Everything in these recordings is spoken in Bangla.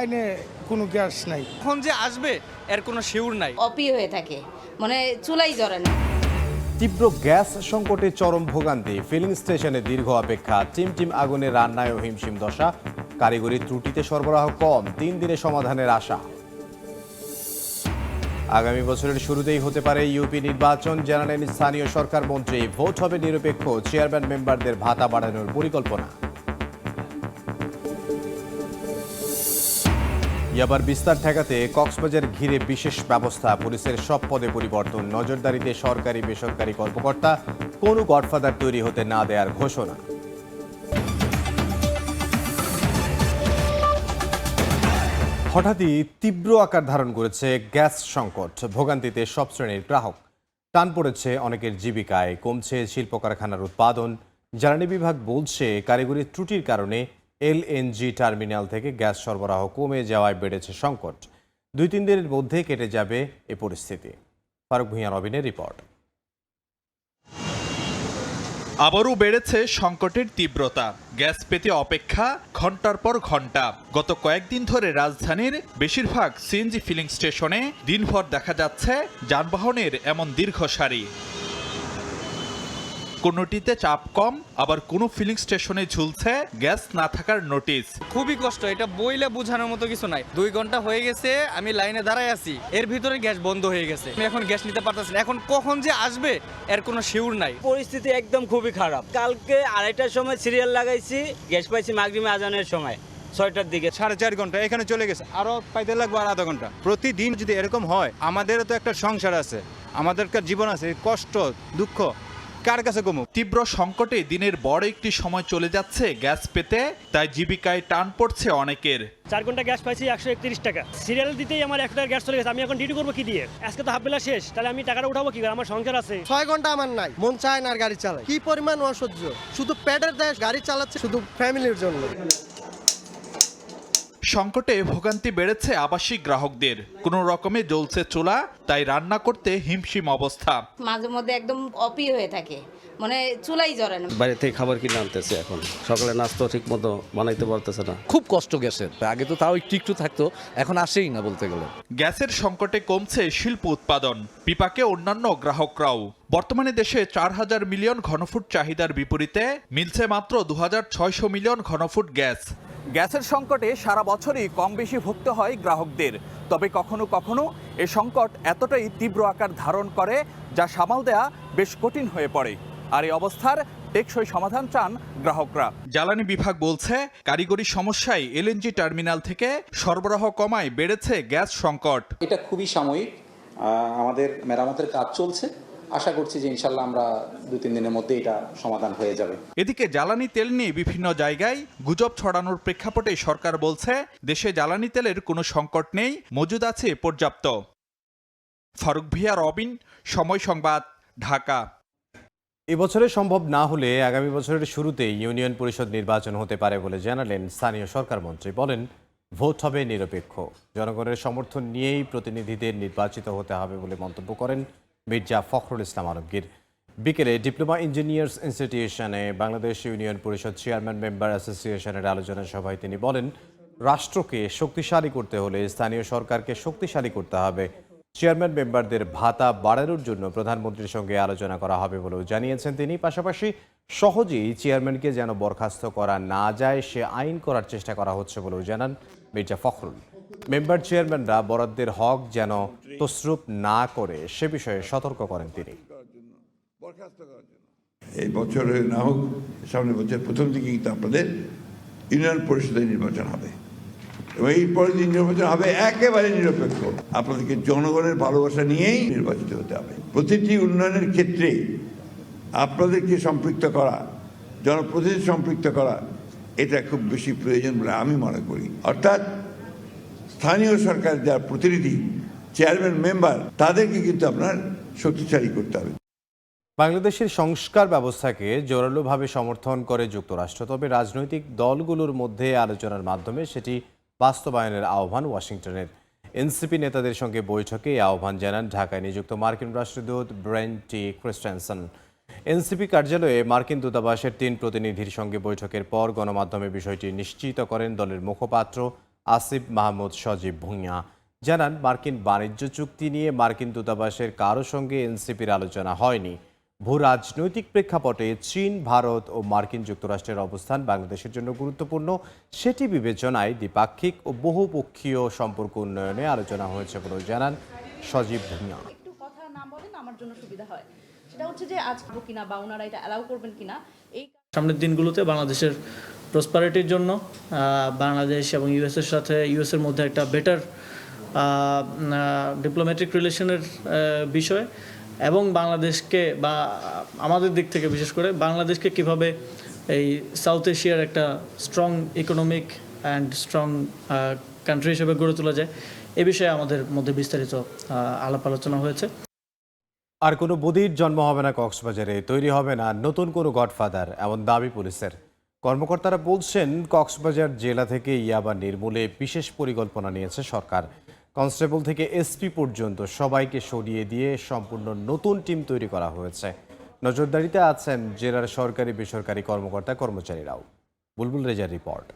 লাইনে কোনো গ্যাস নাই। কখন যে আসবে এর কোনো শিউর নাই। অপি হয়ে থাকে, মানে চুলাই জ্বরে না। তীব্র গ্যাস সংকটে চরম ভোগান্তি, ফিলিং স্টেশনে দীর্ঘ অপেক্ষা, টিম আগুনে রান্নায় হিমশিম দশা, কারিগরি ত্রুটিতে সরবরাহ কম, 3 দিনে সমাধানের আশা। আগামী বছরের শুরুতেই হতে পারে ইউপি নির্বাচন, জানালেন স্থানীয় সরকার মন্ত্রী। ভোট হবে নিরপেক্ষ, চেয়ারম্যান মেম্বারদের ভাতা বাড়ানোর পরিকল্পনা। ইয়াবার বিস্তার ঠেকাতে কক্সবাজার ঘিরে বিশেষ ব্যবস্থা, পুলিশের সব পদে পরিবর্তন, নজরদারিতে সরকারি বেসরকারি কর্মকর্তা, কোনো গডফাদার তৈরি হতে না দেওয়ার ঘোষণা। হঠাৎই তীব্র আকার ধারণ করেছে গ্যাস সংকট, ভোগান্তিতে সব শ্রেণীর গ্রাহক। টান পড়েছে অনেকের জীবিকায়, কমছে শিল্প কারখানার উৎপাদন। জ্বালানি বিভাগ বলছে কারিগরি ত্রুটির কারণে এলএনজি টার্মিনাল থেকে গ্যাস সরবরাহ কমে যাওয়ায় বেড়েছে সংকট। 2-3 দিনের মধ্যে কেটে যাবে এ পরিস্থিতি। ফারুক ভূঁইয়া রবিনের রিপোর্ট। আবারও বেড়েছে সংকটের তীব্রতা, গ্যাস পেতে অপেক্ষা ঘন্টার পর ঘন্টা। গত কয়েকদিন ধরে রাজধানীর বেশিরভাগ সিএনজি ফিলিং স্টেশনে দিনভর দেখা যাচ্ছে যানবাহনের এমন দীর্ঘ সারি। কোনোটিতে চাপ কম, আবার কোনো ফিলিং স্টেশনে ঝুলছে গ্যাস না থাকার নোটিশ। খুবই কষ্ট, এটা বইলে বোঝানোর মতো কিছু নাই। 2 ঘন্টা হয়ে গেছে আমি লাইনে দাঁড়ায় আছি, এর ভিতরে গ্যাস বন্ধ হয়ে গেছে। আমি এখন গ্যাস নিতে পারতেছি না, এখন কখন যে আসবে এর কোনো শিউর নাই। পরিস্থিতি একদম খুবই খারাপ। কালকে 2:30টার সময় সিরিয়াল লাগাইছি, গ্যাস পাইছি মাগরিবে আজানের সময় 6টার দিকে। 4.5 ঘন্টা এখানে চলে গেছে, আরো পাইতে লাগবে আর আধা ঘন্টা। প্রতিদিন যদি এরকম হয়, আমাদেরও তো একটা সংসার আছে, আমাদেরকে জীবন আছে, কষ্ট দুঃখ কার কাছে কমুক। তীব্র সংকটে দিনের বড় একটি সময় চলে যাচ্ছে গ্যাস পেতে, তাই জীবিকায় টান পড়ছে অনেকের। 4 ঘন্টা গ্যাস পাইছি 131 টাকা, সিরিয়াল দিতেই আমার 1 টাকা গ্যাস চলে গেছে। আমি এখন ডিউটি করবো কি দিয়ে? আজকে তো হাফ বেলা শেষ, তাহলে আমি টাকাটা উঠাবো কি করে? আমার সংসার আছে। 6 ঘন্টা আমার নাই, মন চায় না আর গাড়ি চালায়। কি পরিমাণ অসহ্য, শুধু পেটের দেশ গাড়ি চালাচ্ছে শুধু ফ্যামিলির জন্য। সংকটে ভোগান্তি বেড়েছে আবাসিক গ্রাহকদের, কোনো রকমে জ্বলছে চুলা, তাই রান্না করতে হিমশিম অবস্থা। মাঝে মধ্যে একদম অপি হয়ে থাকে, মানে চুলাই জ্বরে না। বাইরে থেকে খাবার কিনে আনতেছে, এখন সকালে নাস্তা ঠিক মতো বানাইতে পারতেছে না। খুব কষ্ট গ্যাসের, আগে তো তাও একটু থাকতো, এখন আসেই না বলতে গেলে। গ্যাসের সংকটে কমছে শিল্প উৎপাদন, বিপাকে অন্যান্য গ্রাহকরাও। বর্তমানে দেশে 4000 মিলিয়ন ঘনফুট চাহিদার বিপরীতে মিলছে মাত্র 2600 মিলিয়ন ঘনফুট গ্যাস। গ্যাসের সংকটে সারা বছরই কম বেশি ভুগতে হয় গ্রাহকদের, তবে কখনো কখনো এ সংকট এতটাই তীব্র আকার ধারণ করে যা সামাল দেয়া বেশ কঠিন হয়ে পড়ে। আর এই অবস্থার টেকসই সমাধান চান গ্রাহকরা। জ্বালানি বিভাগ বলছে কারিগরি সমস্যায় এলএনজি টার্মিনাল থেকে সরবরাহ কমায় বেড়েছে গ্যাস সংকট। এটা খুবই সাময়িক, আমাদের মেরামতের কাজ চলছে, আশা করছি যে ইনশাল্লাহ আমরা 2-3 দিনের মধ্যে এটা সমাধান হয়ে যাবে। এদিকে জ্বালানি তেল নিয়ে বিভিন্ন জায়গায় গুজব ছড়ানোর প্রেক্ষাপটে সরকার বলছে দেশে জ্বালানি তেলের কোনো সংকট নেই, মজুদ আছে পর্যাপ্ত। ফারুক ভূঁইয়া রবিন, সময় সংবাদ, ঢাকা। এবছরে সম্ভব না হলে আগামী বছরের শুরুতেই ইউনিয়ন পরিষদ নির্বাচন হতে পারে বলে জানালেন স্থানীয় সরকার মন্ত্রী। বলেন, ভোট হবে নিরপেক্ষ, জনগণের সমর্থন নিয়েই প্রতিনিধিদের নির্বাচিত হতে হবে বলে মন্তব্য করেন মির্জা ফখরুল ইসলাম আলমগীর। বিকেলে ডিপ্লোমা ইঞ্জিনিয়ার্স ইনস্টিটিউশনে বাংলাদেশ ইউনিয়ন পরিষদ চেয়ারম্যান মেম্বার অ্যাসোসিয়েশনের আলোচনা সভায় তিনি বলেন, রাষ্ট্রকে শক্তিশালী করতে হলে স্থানীয় সরকারকে শক্তিশালী করতে হবে। চেয়ারম্যান মেম্বারদের ভাতা বাড়ানোর জন্য প্রধানমন্ত্রীর সঙ্গে আলোচনা করা হবে বলেও জানিয়েছেন তিনি। পাশাপাশি সহজেই চেয়ারম্যানকে যেন বরখাস্ত করা না যায় সে আইন করার চেষ্টা করা হচ্ছে বলেও জানান মির্জা ফখরুল। মেম্বার চেয়ারম্যানরা বরাদ্দের হক যেন তসরুপ না করে সে বিষয়ে সতর্ক করেন তিনি। এই বছরে না হোক, সামনের বছর প্রথম দিকে কিন্তু আপনাদের ইউনিয়ন পরিষদের নির্বাচন হবে এবং এই পরের দিন নির্বাচন হবে একেবারে নিরপেক্ষ। আপনাদেরকে জনগণের ভালোবাসা নিয়েই নির্বাচিত হতে হবে। প্রতিটি উন্নয়নের ক্ষেত্রে আপনাদেরকে সম্পৃক্ত করা, জনপ্রতিনিধি সম্পৃক্ত করা, এটা খুব বেশি প্রয়োজন বলে আমি মনে করি। অর্থাৎ স্থানীয় সরকার যারা প্রতিনিধি, চেয়ারম্যান মেম্বার, তাদেরকে কিন্তু আপনার শক্তিশালী করতে হবে। বাংলাদেশের সংস্কার ব্যবস্থাকে জোরালোভাবে সমর্থন করে যুক্তরাষ্ট্র, তবে রাজনৈতিক দলগুলোর মধ্যে আলোচনার মাধ্যমে সেটি বাস্তবায়নের আহ্বান ওয়াশিংটনের। এনসিপি নেতাদের সঙ্গে বৈঠকে এই আহ্বান জানান ঢাকায় নিযুক্ত মার্কিন রাষ্ট্রদূত ব্রেন টি ক্রিস্টেনসন। এনসিপি কার্যালয়ে মার্কিন দূতাবাসের 3 প্রতিনিধির সঙ্গে বৈঠকের পর গণমাধ্যমে বিষয়টি নিশ্চিত করেন দলের মুখপাত্র আসিফ মাহমুদ সজীব ভুঁইয়া জানান, মার্কিন বাণিজ্য চুক্তি নিয়ে মার্কিন দূতাবাসের কারো সঙ্গে এনসিপির আলোচনা হয়নি। ভূ রাজনৈতিক প্রেক্ষাপটে চীন, ভারত ও মার্কিন যুক্তরাষ্ট্রের অবস্থান বাংলাদেশের জন্য গুরুত্বপূর্ণ। সেটি বিবেচনায় দ্বিপাক্ষিক ও বহুপক্ষীয় সম্পর্ক উন্নয়নে আলোচনা হয়েছে বলে জানান সজীব ভুঁইয়া। একটু কথা না বলেন আমার জন্য সুবিধা হয়, সেটা হচ্ছে যে আজ কিনা বা ওনারা এটা অ্যালাউ করবেন কিনা। এই সামনের দিনগুলোতে বাংলাদেশের প্রসপারিটির জন্য বাংলাদেশ এবং ইউএসের সাথে ইউএসের মধ্যে একটা বেটার ডিপ্লোম্যাটিক রিলেশনের বিষয় এবং বাংলাদেশকে বা আমাদের দিক থেকে বিশেষ করে বাংলাদেশকে কিভাবে এই সাউথ এশিয়ার একটা strong economic and strong country হিসেবে গড়ে তোলা যায়, এ বিষয়ে আমাদের মধ্যে বিস্তারিত আলাপ আলোচনা হয়েছে। আর কোনো বদির জন্ম হবে না কক্সবাজারে, তৈরি হবে না নতুন কোনো গডফাদার, এমন দাবি পুলিশের। কর্মকর্তারা বলছেন, কক্সবাজার জেলা থেকে ইয়াবা নির্মূলে বিশেষ পরিকল্পনা নিয়েছে সরকার। কনস্টেবল থেকে এসপি পর্যন্ত সবাইকে সরিয়ে দিয়ে সম্পূর্ণ নতুন টিম তৈরি করা হয়েছে। নজরদারিতে আছেন জেলার সরকারি বেসরকারি কর্মকর্তা কর্মচারীরাও। বুলবুল রেজার রিপোর্ট।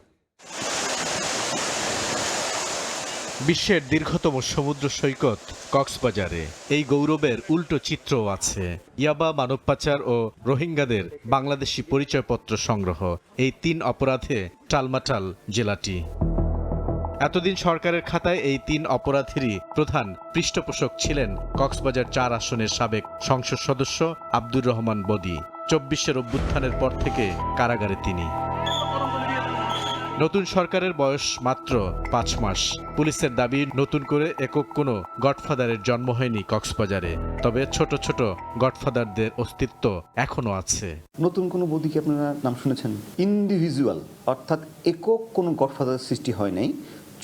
বিশ্বের দীর্ঘতম সমুদ্র সৈকত কক্সবাজারে এই গৌরবের উল্টো চিত্রও আছে। ইয়াবা, মানব পাচার ও রোহিঙ্গাদের বাংলাদেশি পরিচয়পত্র সংগ্রহ, এই 3 অপরাধে টালমাটাল জেলাটি। এতদিন সরকারের খাতায় এই 3 অপরাধীরই প্রধান পৃষ্ঠপোষক ছিলেন কক্সবাজার 4 আসনের সাবেক সংসদ সদস্য আব্দুর রহমান বদি। 24-এর অভ্যুত্থানের পর থেকে কারাগারে তিনি। নতুন সরকারের বয়স মাত্র 5 মাস। পুলিশের দাবি, নতুন করে একক কোনো গডফাদারের জন্ম হয়নি কক্সবাজারে, তবে ছোট ছোট গডফাদারদের অস্তিত্ব এখনো আছে। নতুন কোনো বদি কি আপনারা নাম শুনেছেন? ইন্ডিভিজুয়াল অর্থাৎ একক কোনো গডফাদার সৃষ্টি হয় নাই,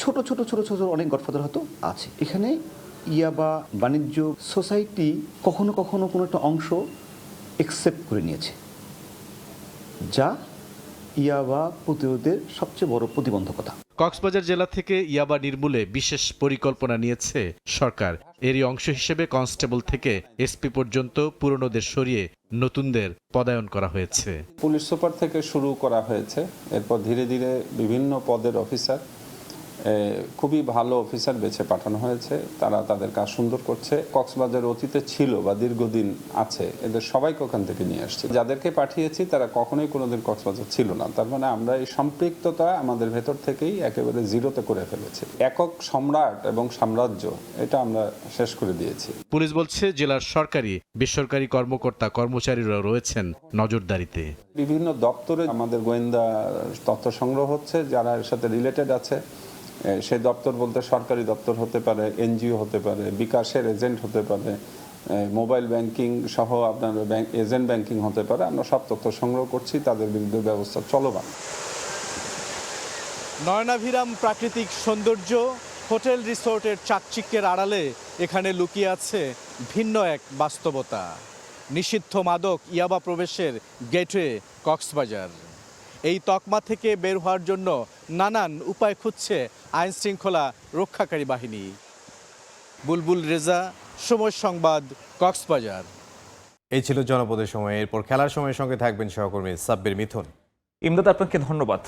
ছোট ছোট ছোট ছোট অনেক গডফাদার হয়তো আছে। এখানে ইয়াবা বাণিজ্য সোসাইটি কখনো কখনো কোনো একটা অংশ একসেপ্ট করে নিয়েছে, যা ইয়াবা প্রতিরোধের সবচেয়ে বড় প্রতিবন্ধকতা। কক্সবাজার জেলা থেকে ইয়াবা নির্মূলে বিশেষ পরিকল্পনা নিয়েছে সরকার। এরই অংশ হিসেবে কনস্টেবল থেকে এসপি পর্যন্ত পুরনোদের সরিয়ে নতুনদের পদায়ন করা হয়েছে। পুলিশ সুপার থেকে শুরু করা হয়েছে, এরপর ধীরে ধীরে বিভিন্ন পদের অফিসার, খুবই ভালো অফিসার বেছে পাঠানো হয়েছে। তারা তাদের কাজ সুন্দর করছে। কক্সবাজার অতীতে ছিল বা দীর্ঘদিন আছে, এদের সবাইকে ওখান থেকে নিয়ে আসছে। যাদেরকে পাঠিয়েছি তারা কখনোই কোনোদিন কক্সবাজার ছিল না। তার মানে আমরা এই সম্পৃক্ততা আমাদের ভেতর থেকেই একেবারে জিরোতে করে ফেলেছি। একক সম্রাট এবং সাম্রাজ্য এটা আমরা শেষ করে দিয়েছি। পুলিশ বলছে, জেলার সরকারি বেসরকারি কর্মকর্তা কর্মচারীরা রয়েছেন নজরদারিতে। বিভিন্ন দপ্তরে আমাদের গোয়েন্দা তথ্য সংগ্রহ হচ্ছে, যারা এর সাথে রিলেটেড আছে। সেই দপ্তর বলতে সরকারি দপ্তর হতে পারে, এনজিও হতে পারে, বিকাশের এজেন্ট হতে পারে, মোবাইল ব্যাংকিং সহ আপনার এজেন্ট ব্যাংকিং হতে পারে। আমরা সব তথ্য সংগ্রহ করছি, তাদের বিরুদ্ধে ব্যবস্থা চলমান। নয়নাভিরাম প্রাকৃতিক সৌন্দর্য, হোটেল রিসোর্টের চাকচিক্যের আড়ালে এখানে লুকিয়ে আছে ভিন্ন এক বাস্তবতা। নিষিদ্ধ মাদক ইয়াবা প্রবেশের গেটওয়ে কক্সবাজার। এই তকমা থেকে বের হওয়ার জন্য নানান উপায় খুঁজছে আইন শৃঙ্খলা রক্ষাকারী বাহিনী। বুলবুল রেজা, সময় সংবাদ, কক্সবাজার। এই ছিল জনপদের সময়। এরপর খেলার সময়ের সঙ্গে থাকবেন সহকর্মী সাব্বির মিথুন। ইমদাদ, আপনাকে ধন্যবাদ।